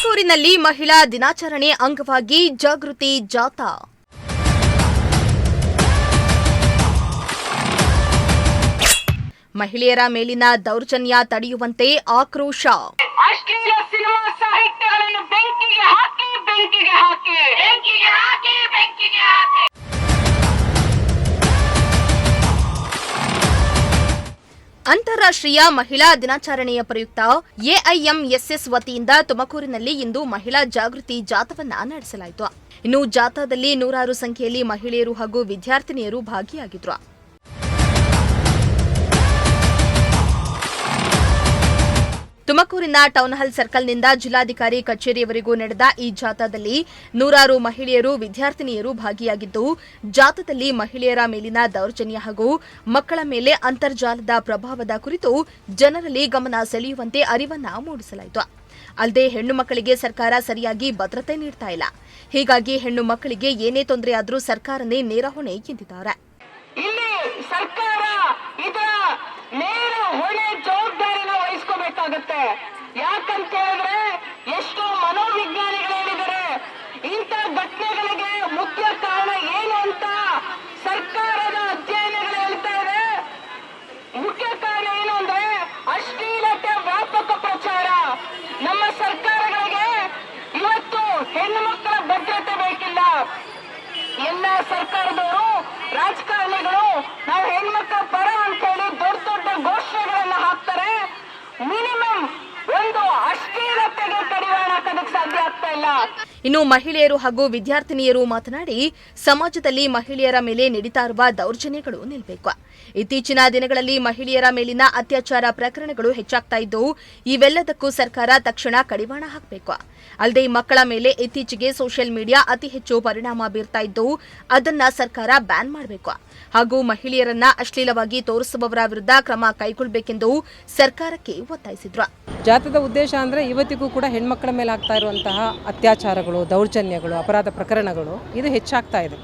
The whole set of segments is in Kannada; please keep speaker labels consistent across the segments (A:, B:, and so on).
A: ತುಮಕೂರಿನಲ್ಲಿ ಮಹಿಳಾ ದಿನಾಚರಣೆ ಅಂಗವಾಗಿ ಜಾಗೃತಿ ಜಾಥಾ. ಮಹಿಳೆಯರ ಮೇಲಿನ ದೌರ್ಜನ್ಯ ತಡೆಯುವಂತೆ ಆಕ್ರೋಶ.
B: ಅಶ್ಲೀಲ ಸಿನಿಮಾ ಸಾಹಿತ್ಯಗಳನ್ನು ಬೆಂಕಿಗೆ ಹಾಕಿ ಬೆಂಕಿಗೆ ಹಾಕಿ ಬೆಂಕಿಗೆ ಹಾಕಿ ಬೆಂಕಿಗೆ ಹಾಕಿ.
A: ಅಂತಾರಾಷ್ಟ್ರೀಯ ಮಹಿಳಾ ದಿನಾಚರಣೆಯ ಪ್ರಯುಕ್ತ ಎಐಎಂಎಸ್ಎಸ್ ವತಿಯಿಂದ ತುಮಕೂರಿನಲ್ಲಿ ಇಂದು ಮಹಿಳಾ ಜಾಗೃತಿ ಜಾಥಾವನ್ನ ನಡೆಸಲಾಯಿತು. ಇನ್ನು ಜಾಥಾದಲ್ಲಿ ನೂರಾರು ಸಂಖ್ಯೆಯಲ್ಲಿ ಮಹಿಳೆಯರು ಹಾಗೂ ವಿದ್ಯಾರ್ಥಿನಿಯರು ಭಾಗಿಯಾಗಿದ್ರು. ತುಮಕೂರಿನ ಟೌನ್ ಹಾಲ್ ಸರ್ಕಲ್ನಿಂದ ಜಿಲ್ಲಾಧಿಕಾರಿ ಕಚೇರಿಯವರೆಗೂ ನಡೆದ ಈ ಜಾಥಾದಲ್ಲಿ ನೂರಾರು ಮಹಿಳೆಯರು ವಿದ್ಯಾರ್ಥಿನಿಯರು ಭಾಗಿಯಾಗಿದ್ದು, ಜಾಥಾದಲ್ಲಿ ಮಹಿಳೆಯರ ಮೇಲಿನ ದೌರ್ಜನ್ಯ ಹಾಗೂ ಮಕ್ಕಳ ಮೇಲೆ ಅಂತರ್ಜಾಲದ ಪ್ರಭಾವದ ಕುರಿತು ಜನರಲ್ಲಿ ಗಮನ ಸೆಳೆಯುವಂತೆ ಅರಿವನ್ನ ಮೂಡಿಸಲಾಯಿತು. ಅಲ್ಲದೆ ಹೆಣ್ಣು ಮಕ್ಕಳಿಗೆ ಸರ್ಕಾರ ಸರಿಯಾಗಿ ಭದ್ರತೆ ನೀಡ್ತಾ ಇಲ್ಲ, ಹೀಗಾಗಿ ಹೆಣ್ಣು ಮಕ್ಕಳಿಗೆ ಏನೇ ತೊಂದರೆಯಾದರೂ ಸರ್ಕಾರನೇ ನೇರ ಹೊಣೆ ಎಂದಿದ್ದಾರೆ.
B: ಇಲ್ಲಿ ಸರ್ಕಾರ ಇದರ ನೇರ ಹೊಣೆ ಜವಾಬ್ದಾರಿನ ವಹಿಸ್ಕೋಬೇಕಾಗತ್ತೆ. ಯಾಕಂತ ಹೇಳಿದ್ರೆ ಎಷ್ಟೋ ಮನೋವಿಜ್ಞಾನಿಗಳು ಹೇಳಿದರೆ ಇಂಥ ಘಟನೆಗಳಿಗೆ ಮುಖ್ಯ ಕಾರಣ ಏನು ಅಂತ ಸರ್ಕಾರದ ಅಧ್ಯಯನಗಳು ಹೇಳ್ತಾ ಇದೆ. ಮುಖ್ಯ ಕಾರಣ ಏನು ಅಂದ್ರೆ ಅಶ್ಲೀಲತೆ ವ್ಯಾಪಕ ಪ್ರಚಾರ. ನಮ್ಮ ಸರ್ಕಾರಗಳಿಗೆ ಇವತ್ತು ಹೆಣ್ಣು ಮಕ್ಕಳ ಭದ್ರತೆ ಬೇಕಿಲ್ಲ. ಎಲ್ಲ ಸರ್ಕಾರದವರು ರಾಜಕಾರಣಿಗಳು ನಾವು ಹೆಣ್ಮಕ್ಳ ಪರ ಅಂತ ಹೇಳಿ ದೊಡ್ಡ ದೊಡ್ಡ ಘೋಷಣೆಗಳನ್ನ ಹಾಕ್ತಾರೆ. ಮಿನಿಮಮ್ ಒಂದು ಅಶ್ಲೀಲತೆಗೆ ಕಡಿವಾಣ ಹಾಕೋದಕ್ಕೆ ಸಾಧ್ಯ ಆಗ್ತಾ ಇಲ್ಲ.
A: ಇನ್ನು ಮಹಿಳೆಯರು ಹಾಗೂ ವಿದ್ಯಾರ್ಥಿನಿಯರು ಮಾತನಾಡಿ, ಸಮಾಜದಲ್ಲಿ ಮಹಿಳೆಯರ ಮೇಲೆ ನಡೀತಾ ಇರುವ ದೌರ್ಜನ್ಯಗಳು ನಿಲ್ಲಬೇಕು. ಇತ್ತೀಚಿನ ದಿನಗಳಲ್ಲಿ ಮಹಿಳೆಯರ ಮೇಲಿನ ಅತ್ಯಾಚಾರ ಪ್ರಕರಣಗಳು ಹೆಚ್ಚಾಗ್ತಾ ಇದ್ದು, ಇವೆಲ್ಲದಕ್ಕೂ ಸರ್ಕಾರ ತಕ್ಷಣ ಕಡಿವಾಣ ಹಾಕಬೇಕು. ಅಲ್ಲದೆ ಮಕ್ಕಳ ಮೇಲೆ ಇತ್ತೀಚೆಗೆ ಸೋಷಿಯಲ್ ಮೀಡಿಯಾ ಅತಿ ಹೆಚ್ಚು ಪರಿಣಾಮ ಬೀರ್ತಾ ಇದ್ದು, ಅದನ್ನ ಸರ್ಕಾರ ಬ್ಯಾನ್ ಮಾಡಬೇಕು ಹಾಗೂ ಮಹಿಳೆಯರನ್ನ ಅಶ್ಲೀಲವಾಗಿ ತೋರಿಸುವವರ ವಿರುದ್ಧ ಕ್ರಮ ಕೈಗೊಳ್ಳಬೇಕೆಂದು ಸರ್ಕಾರಕ್ಕೆ ಒತ್ತಾಯಿಸಿದ್ರು.
C: ಜಾಥಾದ ಉದ್ದೇಶ ಅಂದರೆ ಇವತ್ತಿಗೂ ಕೂಡ ಹೆಣ್ಮಕ್ಕಳ ಮೇಲೆ ಆಗ್ತಾ ಇರುವಂತಹ ಅತ್ಯಾಚಾರಗಳು, ದೌರ್ಜನ್ಯಗಳು, ಅಪರಾಧ ಪ್ರಕರಣಗಳು ಇದು ಹೆಚ್ಚಾಗ್ತಾ ಇದೆ.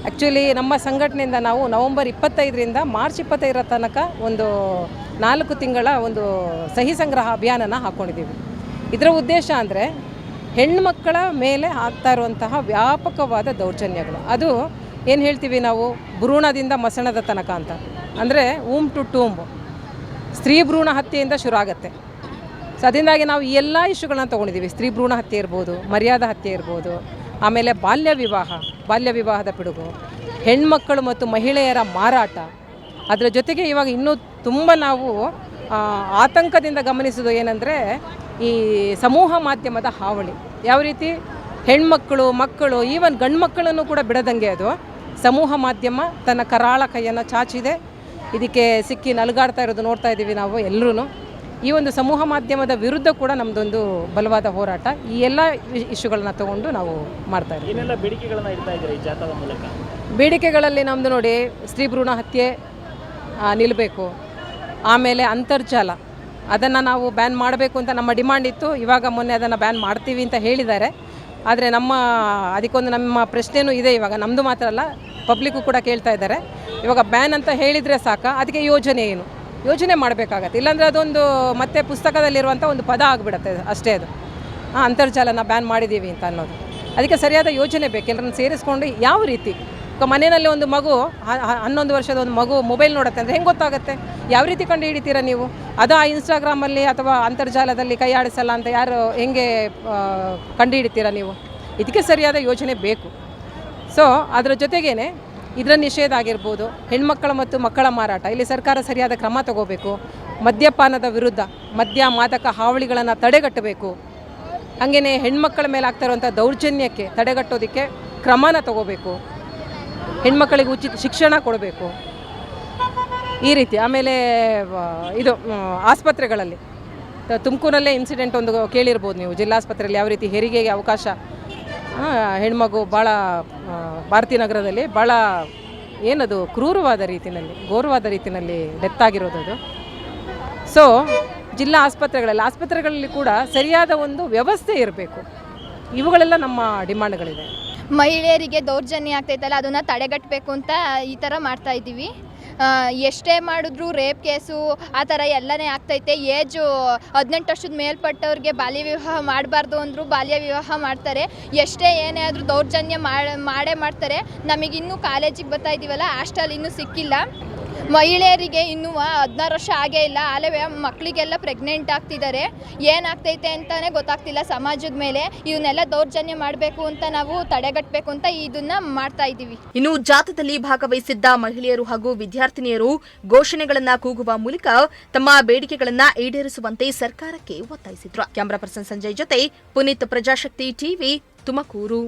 C: ಆ್ಯಕ್ಚುಲಿ ನಮ್ಮ ಸಂಘಟನೆಯಿಂದ ನಾವು ನವೆಂಬರ್ 25ರಿಂದ ಮಾರ್ಚ್ 25ರ ತನಕ ಒಂದು 4 ತಿಂಗಳ ಒಂದು ಸಹಿ ಸಂಗ್ರಹ ಅಭಿಯಾನನ ಹಾಕ್ಕೊಂಡಿದ್ದೀವಿ. ಇದರ ಉದ್ದೇಶ ಅಂದರೆ ಹೆಣ್ಮಕ್ಕಳ ಮೇಲೆ ಆಗ್ತಾ ಇರುವಂತಹ ವ್ಯಾಪಕವಾದ ದೌರ್ಜನ್ಯಗಳು, ಅದು ಏನು ಹೇಳ್ತೀವಿ ನಾವು ಭ್ರೂಣದಿಂದ ಮಸಣದ ತನಕ ಅಂತ, ಅಂದರೆ ಊಮ್ ಟು ಟೂಂಬ್, ಸ್ತ್ರೀ ಭ್ರೂಣ ಹತ್ಯೆಯಿಂದ ಶುರು ಆಗುತ್ತೆ. ಸೊ ಅದರಿಂದಾಗಿ ನಾವು ಈ ಎಲ್ಲ ಇಶ್ಯೂಗಳನ್ನ ತೊಗೊಂಡಿದ್ದೀವಿ. ಸ್ತ್ರೀ ಭ್ರೂಣ ಹತ್ಯೆ ಇರ್ಬೋದು, ಮರ್ಯಾದಾ ಹತ್ಯೆ ಇರ್ಬೋದು, ಆಮೇಲೆ ಬಾಲ್ಯ ವಿವಾಹದ ಪಿಡುಗು, ಹೆಣ್ಮಕ್ಕಳು ಮತ್ತು ಮಹಿಳೆಯರ ಮಾರಾಟ. ಅದರ ಜೊತೆಗೆ ಇವಾಗ ಇನ್ನೂ ತುಂಬ ನಾವು ಆತಂಕದಿಂದ ಗಮನಿಸೋದು ಏನಂದರೆ ಈ ಸಮೂಹ ಮಾಧ್ಯಮದ ಹಾವಳಿ. ಯಾವ ರೀತಿ ಹೆಣ್ಮಕ್ಕಳು, ಮಕ್ಕಳು, ಈವನ್ ಗಂಡು ಮಕ್ಕಳನ್ನು ಕೂಡ ಬಿಡದಂಗೆ ಅದು ಸಮೂಹ ಮಾಧ್ಯಮ ತನ್ನ ಕರಾಳ ಕೈಯನ್ನು ಚಾಚಿದೆ. ಇದಕ್ಕೆ ಸಿಕ್ಕಿ ನಲುಗಾಡ್ತಾ ಇರೋದು ನೋಡ್ತಾ ಇದ್ದೀವಿ ನಾವು ಎಲ್ಲರೂ. ಈ ಒಂದು ಸಮೂಹ ಮಾಧ್ಯಮದ ವಿರುದ್ಧ ಕೂಡ ನಮ್ಮದೊಂದು ಬಲವಾದ ಹೋರಾಟ. ಈ ಎಲ್ಲ ಇಶ್ಯೂಗಳನ್ನ ತಗೊಂಡು ನಾವು ಮಾಡ್ತಾ ಇದ್ದೀವಿ.
D: ಏನೆಲ್ಲ ಬೇಡಿಕೆಗಳನ್ನು ಇಡ್ತಾ ಇದ್ದೀರಾ ಈ ಜಾಥಾದ ಮೂಲಕ?
C: ಬೇಡಿಕೆಗಳಲ್ಲಿ ನಮ್ಮದು ನೋಡಿ, ಸ್ತ್ರೀ ಭ್ರೂಣ ಹತ್ಯೆ ನಿಲ್ಲಬೇಕು. ಆಮೇಲೆ ಅಂತರ್ಜಾಲ ಅದನ್ನು ನಾವು ಬ್ಯಾನ್ ಮಾಡಬೇಕು ಅಂತ ನಮ್ಮ ಡಿಮಾಂಡ್ ಇತ್ತು. ಇವಾಗ ಮೊನ್ನೆ ಅದನ್ನು ಬ್ಯಾನ್ ಮಾಡ್ತೀವಿ ಅಂತ ಹೇಳಿದ್ದಾರೆ. ಆದರೆ ಅದಕ್ಕೊಂದು ನಮ್ಮ ಪ್ರಶ್ನೆಯೂ ಇದೆ. ಇವಾಗ ನಮ್ಮದು ಮಾತ್ರ ಅಲ್ಲ, ಪಬ್ಲಿಕ್ಕು ಕೂಡ ಕೇಳ್ತಾ ಇದ್ದಾರೆ. ಇವಾಗ ಬ್ಯಾನ್ ಅಂತ ಹೇಳಿದರೆ ಸಾಕ, ಅದಕ್ಕೆ ಯೋಜನೆ ಮಾಡಬೇಕಾಗತ್ತೆ. ಇಲ್ಲಾಂದರೆ ಅದೊಂದು ಮತ್ತೆ ಪುಸ್ತಕದಲ್ಲಿರುವಂಥ ಒಂದು ಪದ ಆಗಿಬಿಡುತ್ತೆ ಅಷ್ಟೇ. ಅದು ಅಂತರ್ಜಾಲನ ಬ್ಯಾನ್ ಮಾಡಿದ್ದೀವಿ ಅಂತ ಅನ್ನೋದು. ಅದಕ್ಕೆ ಸರಿಯಾದ ಯೋಜನೆ ಬೇಕು. ಎಲ್ಲರನ್ನು ಸೇರಿಸ್ಕೊಂಡು ಯಾವ ರೀತಿ ಮನೆಯಲ್ಲಿ ಒಂದು ಮಗು 11 ವರ್ಷದ ಒಂದು ಮಗು ಮೊಬೈಲ್ ನೋಡುತ್ತೆ ಅಂದರೆ ಹೆಂಗೆ ಗೊತ್ತಾಗುತ್ತೆ? ಯಾವ ರೀತಿ ಕಂಡು ಹಿಡಿತೀರಾ ನೀವು? ಅದು ಆ ಇನ್ಸ್ಟಾಗ್ರಾಮಲ್ಲಿ ಅಥವಾ ಅಂತರ್ಜಾಲದಲ್ಲಿ ಕೈ ಆಡಿಸಲ್ಲ ಅಂತ ಹೆಂಗೆ ಕಂಡು ಹಿಡಿತೀರಾ ನೀವು? ಇದಕ್ಕೆ ಸರಿಯಾದ ಯೋಜನೆ ಬೇಕು. ಸೊ ಅದರ ಜೊತೆಗೇ ಇದರ ನಿಷೇಧ ಆಗಿರ್ಬೋದು, ಹೆಣ್ಮಕ್ಕಳ ಮತ್ತು ಮಕ್ಕಳ ಮಾರಾಟ, ಇಲ್ಲಿ ಸರ್ಕಾರ ಸರಿಯಾದ ಕ್ರಮ ತಗೋಬೇಕು. ಮದ್ಯಪಾನದ ವಿರುದ್ಧ, ಮಾದಕ ಹಾವಳಿಗಳನ್ನು ತಡೆಗಟ್ಟಬೇಕು. ಹಾಗೆಯೇ ಹೆಣ್ಮಕ್ಕಳ ಮೇಲೆ ಆಗ್ತಾ ಇರುವಂಥ ದೌರ್ಜನ್ಯಕ್ಕೆ ತಡೆಗಟ್ಟೋದಕ್ಕೆ ಕ್ರಮನ ತಗೋಬೇಕು. ಹೆಣ್ಮಕ್ಕಳಿಗೆ ಉಚಿತ ಶಿಕ್ಷಣ ಕೊಡಬೇಕು ಈ ರೀತಿ. ಆಮೇಲೆ ಇದು ಆಸ್ಪತ್ರೆಗಳಲ್ಲಿ ತುಮಕೂರಲ್ಲೇ ಇನ್ಸಿಡೆಂಟ್ ಒಂದು ಕೇಳಿರ್ಬೋದು ನೀವು. ಜಿಲ್ಲಾಸ್ಪತ್ರೆಯಲ್ಲಿ ಯಾವ ರೀತಿ ಹೆರಿಗೆಗೆ ಅವಕಾಶ, ಹೆಣ್ಮಗು ಭಾಳ ಭಾರತೀಯ ನಗರದಲ್ಲಿ ಭಾಳ ಏನದು ಘೋರವಾದ ರೀತಿಯಲ್ಲಿ ಡೆತ್ ಆಗಿರೋದು. ಸೊ ಜಿಲ್ಲಾ ಆಸ್ಪತ್ರೆಗಳಲ್ಲಿ ಕೂಡ ಸರಿಯಾದ ಒಂದು ವ್ಯವಸ್ಥೆ ಇರಬೇಕು. ಇವುಗಳೆಲ್ಲ ನಮ್ಮ ಡಿಮಾಂಡ್ಗಳಿದೆ.
E: ಮಹಿಳೆಯರಿಗೆ ದೌರ್ಜನ್ಯ ಆಗ್ತೈತಲ್ಲ, ಅದನ್ನು ತಡೆಗಟ್ಟಬೇಕು ಅಂತ ಈ ಥರ ಮಾಡ್ತಾ ಇದ್ದೀವಿ. ಎಷ್ಟೇ ಮಾಡಿದ್ರು ರೇಪ್ ಕೇಸು ಆ ಥರ ಎಲ್ಲನೇ ಆಗ್ತೈತೆ. ಏಜು 18 ವರ್ಷದ ಮೇಲ್ಪಟ್ಟವ್ರಿಗೆ ಬಾಲ್ಯ ವಿವಾಹ ಮಾಡಬಾರ್ದು ಅಂದರೂ ಬಾಲ್ಯ ವಿವಾಹ ಮಾಡ್ತಾರೆ. ಎಷ್ಟೇ ಏನೇ ಆದರೂ ದೌರ್ಜನ್ಯ ಮಾಡೇ ಮಾಡ್ತಾರೆ. ನಮಗಿನ್ನೂ ಕಾಲೇಜಿಗೆ ಬರ್ತಾ ಇದ್ದೀವಲ್ಲ, ಹಾಸ್ಟೆಲ್ ಇನ್ನೂ ಸಿಕ್ಕಿಲ್ಲ. ಮಹಿಳೆಯರಿಗೆ ಇನ್ನೂ 16 ವರ್ಷ ಆಗೇ ಇಲ್ಲ, ಅಲ್ಲವೇ ಮಕ್ಕಳಿಗೆಲ್ಲ ಪ್ರೆಗ್ನೆಂಟ್ ಆಗ್ತಿದ್ದಾರೆ. ಏನಾಗ್ತೈತೆ ಅಂತಲೇ ಗೊತ್ತಾಗ್ತಿಲ್ಲ ಸಮಾಜದ ಮೇಲೆ. ಇವನ್ನೆಲ್ಲ ದೌರ್ಜನ್ಯ ಮಾಡಬೇಕು ಅಂತ ನಾವು ತಡೆಗಟ್ಟಬೇಕು ಅಂತ ಇದನ್ನ ಮಾಡ್ತಾ ಇದ್ದೀವಿ.
A: ಇನ್ನು ಜಾಥಾದಲ್ಲಿ ಭಾಗವಹಿಸಿದ್ದ ಮಹಿಳೆಯರು ಹಾಗೂ ವಿದ್ಯಾರ್ಥಿನಿಯರು ಘೋಷಣೆಗಳನ್ನ ಕೂಗುವ ಮೂಲಕ ತಮ್ಮ ಬೇಡಿಕೆಗಳನ್ನ ಈಡೇರಿಸುವಂತೆ ಸರ್ಕಾರಕ್ಕೆ ಒತ್ತಾಯಿಸಿದ್ರು. ಕ್ಯಾಮರಾ ಪರ್ಸನ್ ಸಂಜಯ್ ಜೊತೆ ಪುನೀತ್, ಪ್ರಜಾಶಕ್ತಿ ಟಿವಿ, ತುಮಕೂರು.